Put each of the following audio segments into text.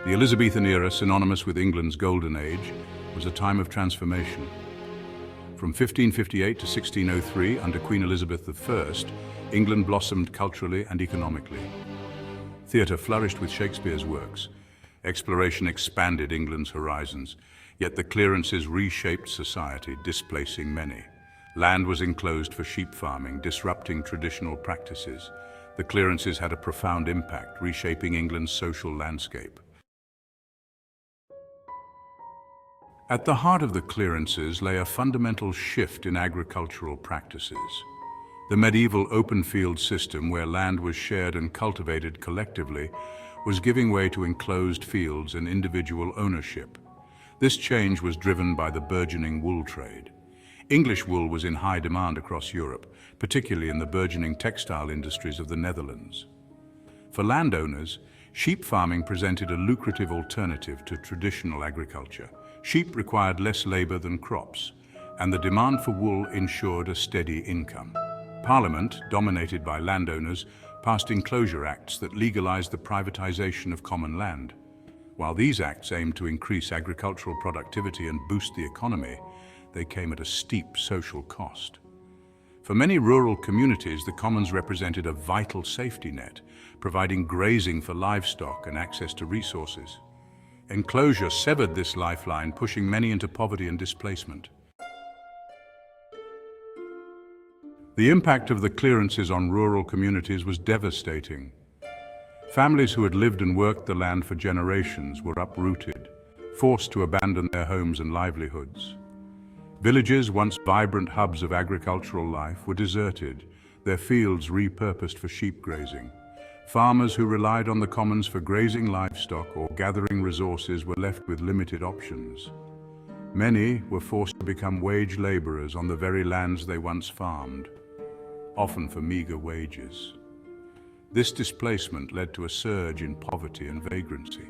The Elizabethan era, synonymous with England's Golden Age, was a time of transformation. From 1558 to 1603, under Queen Elizabeth I, England blossomed culturally and economically. Theatre flourished with Shakespeare's works. Exploration expanded England's horizons, yet the clearances reshaped society, displacing many. Land was enclosed for sheep farming, disrupting traditional practices. The clearances had a profound impact, reshaping England's social landscape. At the heart of the clearances lay a fundamental shift in agricultural practices. The medieval open-field system, where land was shared and cultivated collectively, was giving way to enclosed fields and individual ownership. This change was driven by the burgeoning wool trade. English wool was in high demand across Europe, particularly in the burgeoning textile industries of the Netherlands. For landowners, sheep farming presented a lucrative alternative to traditional agriculture. Sheep required less labor than crops, and the demand for wool ensured a steady income. Parliament, dominated by landowners, passed enclosure acts that legalized the privatization of common land. While these acts aimed to increase agricultural productivity and boost the economy, they came at a steep social cost. For many rural communities, the commons represented a vital safety net, providing grazing for livestock and access to resources. Enclosure severed this lifeline, pushing many into poverty and displacement. The impact of the clearances on rural communities was devastating. Families who had lived and worked the land for generations were uprooted, forced to abandon their homes and livelihoods. Villages, once vibrant hubs of agricultural life, were deserted, their fields repurposed for sheep grazing. Farmers who relied on the commons for grazing livestock or gathering resources were left with limited options. Many were forced to become wage laborers on the very lands they once farmed, often for meager wages. This displacement led to a surge in poverty and vagrancy.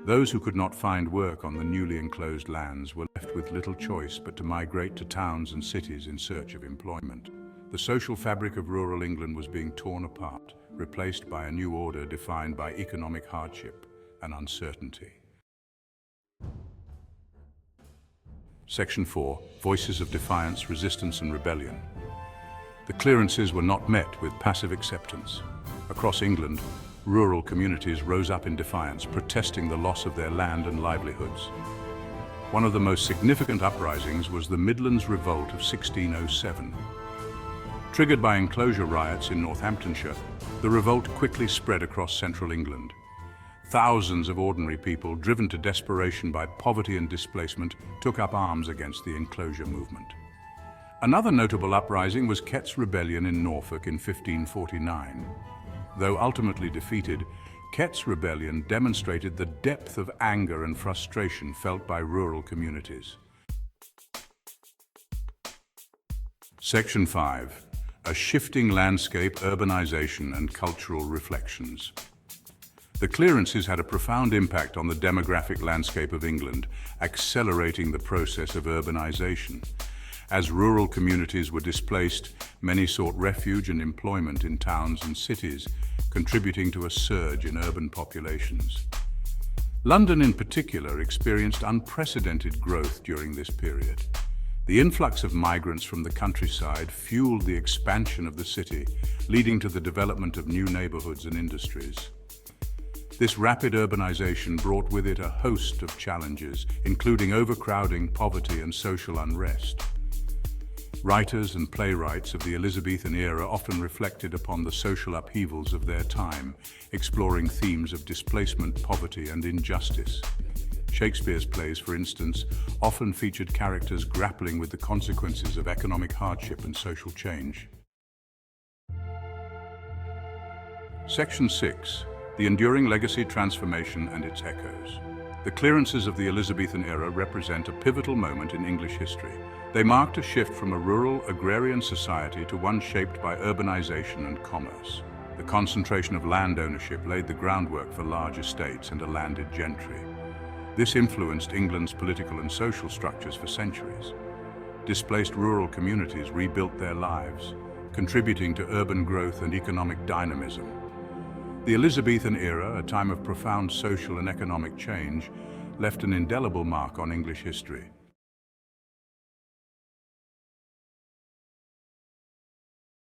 Those who could not find work on the newly enclosed lands were left with little choice but to migrate to towns and cities in search of employment. The social fabric of rural England was being torn apart, replaced by a new order defined by economic hardship and uncertainty. Section 4. Voices of Defiance, Resistance and Rebellion. The clearances were not met with passive acceptance. Across England, rural communities rose up in defiance, protesting the loss of their land and livelihoods. One of the most significant uprisings was the Midlands Revolt of 1607. Triggered by enclosure riots in Northamptonshire, the revolt quickly spread across central England. Thousands of ordinary people, driven to desperation by poverty and displacement, took up arms against the enclosure movement. Another notable uprising was Kett's Rebellion in Norfolk in 1549. Though ultimately defeated, Kett's Rebellion demonstrated the depth of anger and frustration felt by rural communities. Section 5. A shifting landscape, urbanization and cultural reflections. The clearances had a profound impact on the demographic landscape of England, accelerating the process of urbanization. As rural communities were displaced, many sought refuge and employment in towns and cities, contributing to a surge in urban populations. London in particular experienced unprecedented growth during this period. The influx of migrants from the countryside fueled the expansion of the city, leading to the development of new neighborhoods and industries. This rapid urbanization brought with it a host of challenges, including overcrowding, poverty, and social unrest. Writers and playwrights of the Elizabethan era often reflected upon the social upheavals of their time, exploring themes of displacement, poverty, and injustice. Shakespeare's plays, for instance, often featured characters grappling with the consequences of economic hardship and social change. Section 6. The Enduring Legacy, Transformation and its Echoes. The clearances of the Elizabethan era represent a pivotal moment in English history. They marked a shift from a rural, agrarian society to one shaped by urbanization and commerce. The concentration of land ownership laid the groundwork for large estates and a landed gentry. This influenced England's political and social structures for centuries. Displaced rural communities rebuilt their lives, contributing to urban growth and economic dynamism. The Elizabethan era, a time of profound social and economic change, left an indelible mark on English history.